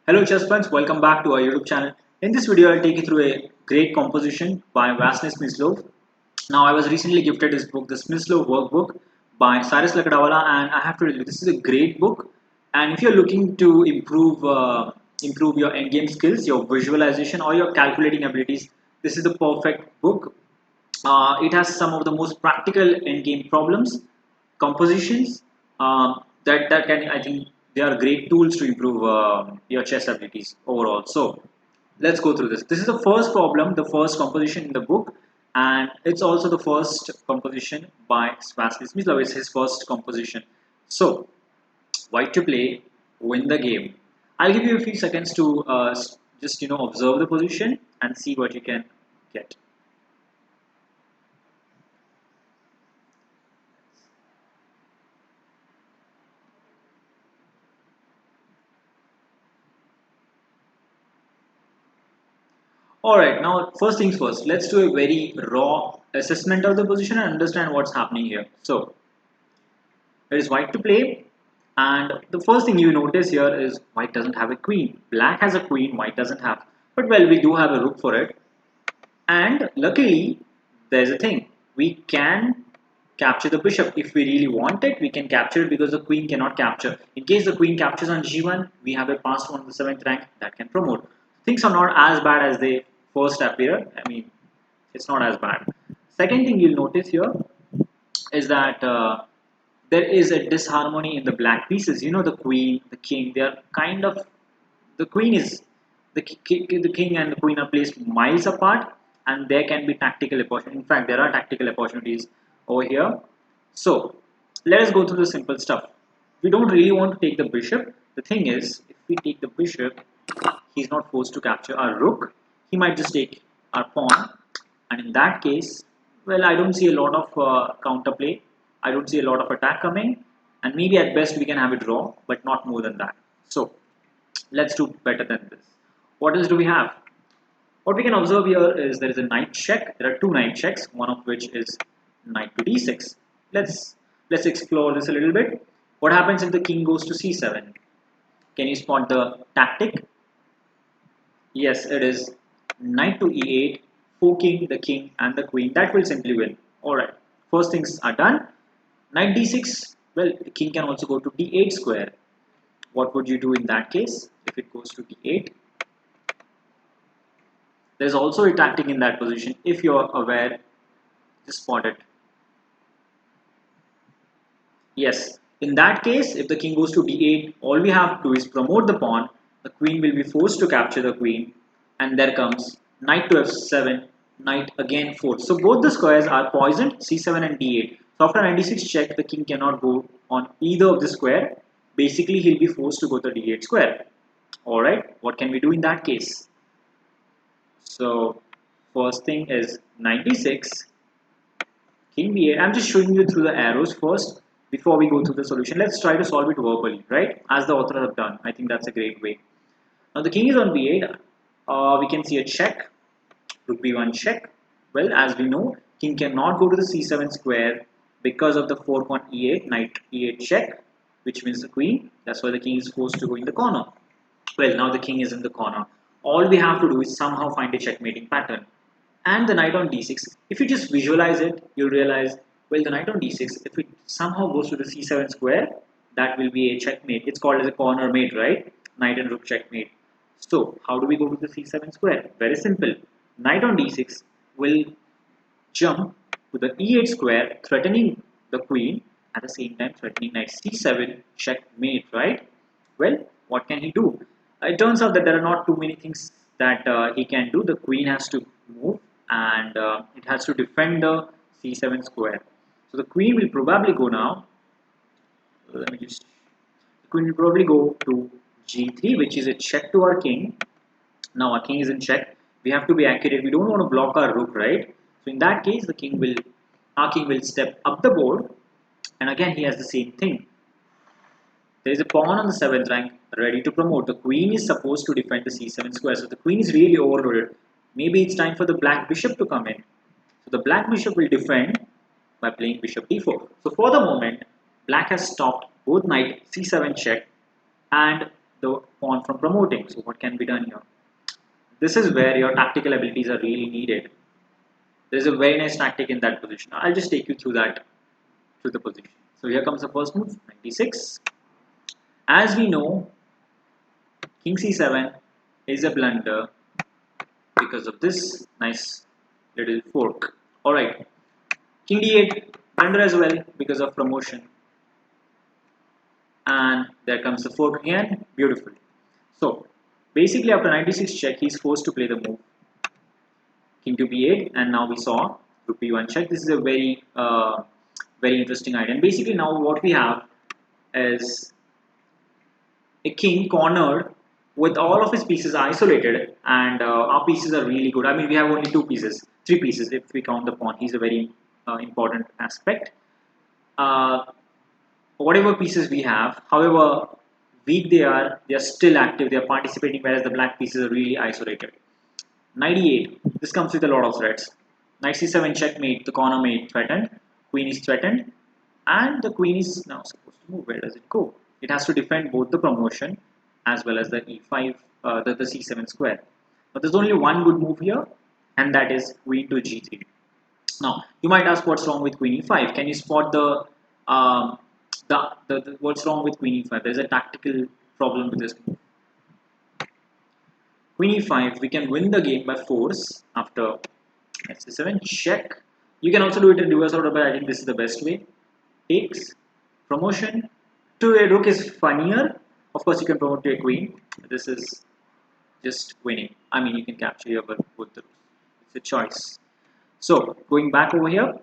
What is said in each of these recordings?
Hello chess friends, welcome back to our YouTube channel. In this video, I'll take you through a great composition by Vasily Smyslov. Now, I was recently gifted this book, the Smyslov workbook by Cyrus Lakdawala, and I have to tell you, this is a great book. And if you're looking to improve your endgame skills, your visualization, or your calculating abilities, this is the perfect book. It has some of the most practical endgame problems, compositions that can, I think, they are great tools to improve your chess abilities overall. So let's go through this. This is the first problem, the first composition in the book, and it's also the first composition by Vasily Smyslov. It's his first composition. So white to play, win the game. I'll give you a few seconds to just observe the position and see what you can get. Alright, now first things first, let's do a very raw assessment of the position and understand what's happening here. So, there is white to play, and the first thing you notice here is white doesn't have a queen. Black has a queen, white doesn't have. But well, we do have a rook for it. And luckily, there's a thing. We can capture the bishop. If we really want it, we can capture it because the queen cannot capture. In case the queen captures on g1, we have a passed one on the 7th rank that can promote. Things are not as bad as they first appear. I mean, it's not as bad. Second thing you'll notice here is that there is a disharmony in the black pieces. You know, the queen, the king, they are kind of, the queen is, the king and the queen are placed miles apart, and there can be tactical opportunities. In fact, there are tactical opportunities over here. So let us go through the simple stuff. We don't really want to take the bishop. The thing is, if we take the bishop, he's not forced to capture our rook. He might just take our pawn, and in that case, well, I don't see a lot of counterplay. I don't see a lot of attack coming, and maybe at best we can have a draw, but not more than that. So let's do better than this. What else do we have? What we can observe here is there is a knight check. There are two knight checks, one of which is knight to d6. Let's explore this a little bit. What happens if the king goes to c7? Can you spot the tactic? Yes, it is knight to e8, forking the king and the queen. That will simply win. Alright, first things are done. Knight d6, well, the king can also go to d8 square. What would you do in that case if it goes to d8? There's also a tactic in that position. If you're aware, just spot it. Yes, in that case, if the king goes to d8, all we have to do is promote the pawn. The queen will be forced to capture the queen, and there comes knight to f7, knight again forced. So both the squares are poisoned, c7 and d8. So after 96 check, the king cannot go on either of the square. Basically, he'll be forced to go to d8 square. Alright, what can we do in that case? So first thing is 96, king b8. I'm just showing you through the arrows first before we go through the solution. Let's try to solve it verbally, right? As the author have done. I think that's a great way. Now the king is on b8. We can see a check. Rook b1 check. Well, as we know, king cannot go to the c7 square because of the fork on e8, knight e8 check, which means the queen. That's why the king is forced to go in the corner. Well, now the king is in the corner. All we have to do is somehow find a checkmating pattern. And the knight on d6, if you just visualize it, you'll realize, well, the knight on d6, if it somehow goes to the c7 square, that will be a checkmate. It's called as a corner mate, right? Knight and rook checkmate. So, how do we go to the c7 square? Very simple. Knight on d6 will jump to the e8 square, threatening the queen, at the same time threatening knight c7, checkmate, right? Well, what can he do? It turns out that there are not too many things that he can do. The queen has to move, and it has to defend the c7 square. So the queen will probably go now. Let me just. The queen will probably go to g3, which is a check to our king. Now our king is in check. We have to be accurate. We don't want to block our rook, right? So in that case, our king will step up the board, and again he has the same thing. There is a pawn on the 7th rank ready to promote. The queen is supposed to defend the c7 square. So the queen is really overloaded. Maybe it's time for the black bishop to come in. So the black bishop will defend by playing bishop d4. So for the moment, black has stopped both knight c7 check and the pawn from promoting. So what can be done here? This is where your tactical abilities are really needed. There's a very nice tactic in that position. I'll just take you through that, through the position. So here comes the first move, 96. As we know, king c7 is a blunder because of this nice little fork. Alright, king d8, blunder as well because of promotion. And there comes the fork again, beautiful. So basically after 96 check, he's forced to play the move king to b8, and now we saw rook b1 check. This is a very interesting idea. And basically now what we have is a king cornered with all of his pieces isolated, and our pieces are really good. I mean, we have only two pieces, three pieces if we count the pawn. He's a very important aspect. Uh, Whatever pieces we have, however weak they are still active, they are participating, whereas the black pieces are really isolated. 98, this comes with a lot of threats. Knight c7 checkmate, the corner mate threatened, queen is threatened, and the queen is now supposed to move. Where does it go? It has to defend both the promotion as well as the e5, the c7 square. But there's only one good move here, and that is queen to g3. Now, you might ask what's wrong with queen e5. Can you spot um, what's wrong with queen e5? There's a tactical problem with this move. Queen e5, we can win the game by force after f7 check. You can also do it in reverse order, but I think this is the best way. Takes, promotion to a rook is funnier. Of course, you can promote to a queen. This is just winning. I mean, you can capture here both the rooks. It's a choice. So going back over here,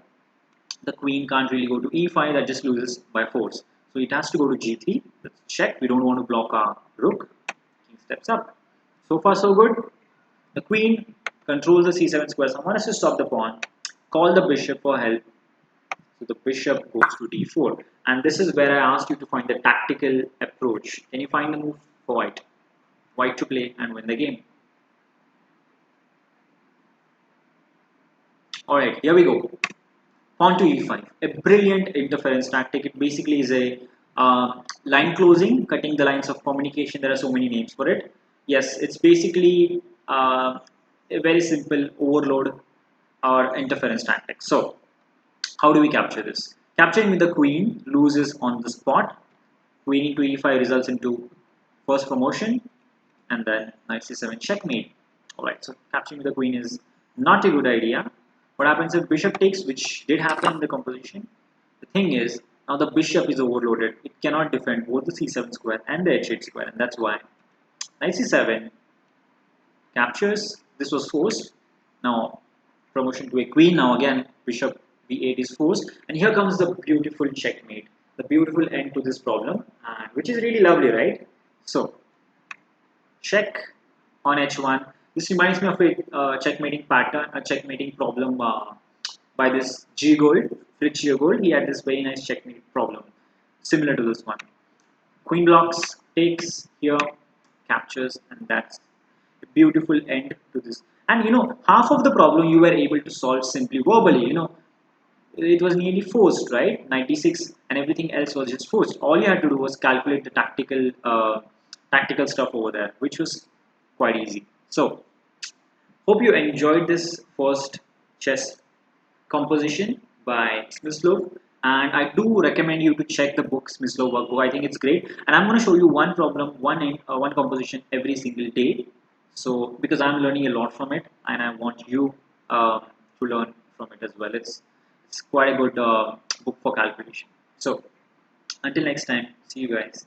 the queen can't really go to e5. That just loses by force. So it has to go to g3. Let's check. We don't want to block our rook. King steps up. So far so good. The queen controls the c7 square. Someone has to stop the pawn. Call the bishop for help. So the bishop goes to d4. And this is where I asked you to find the tactical approach. Can you find the move for white? White to play and win the game. Alright, here we go. Pawn to e5. A brilliant interference tactic. It basically is a line closing, cutting the lines of communication. There are so many names for it. Yes, it's basically a very simple overload or interference tactic. So, how do we capture this? Capturing with the queen loses on the spot. Queen into e5 results into first promotion, and then knight c7 checkmate. Alright, so capturing with the queen is not a good idea. What happens if bishop takes, which did happen in the composition? The thing is, now the bishop is overloaded. It cannot defend both the c7 square and the h8 square, and that's why knight c7 captures. This was forced. Now promotion to a queen. Now again bishop b8 is forced, and here comes the beautiful checkmate, the beautiful end to this problem, and which is really lovely, right? So check on h1. This reminds me of a checkmating pattern, a checkmating problem by this G Gold, Fritz G Gold. He had this very nice checkmate problem, similar to this one. Queen blocks, takes here, captures, and that's a beautiful end to this. And you know, half of the problem you were able to solve simply verbally. You know, it was nearly forced, right? 96, and everything else was just forced. All you had to do was calculate the tactical stuff over there, which was quite easy. So, hope you enjoyed this first chess composition by Smyslov, and I do recommend you to check the book Smyslov workbook. I think it's great, and I'm going to show you one problem, one composition every single day. So, because I'm learning a lot from it, and I want you to learn from it as well. It's quite a good book for calculation. So, until next time, see you guys.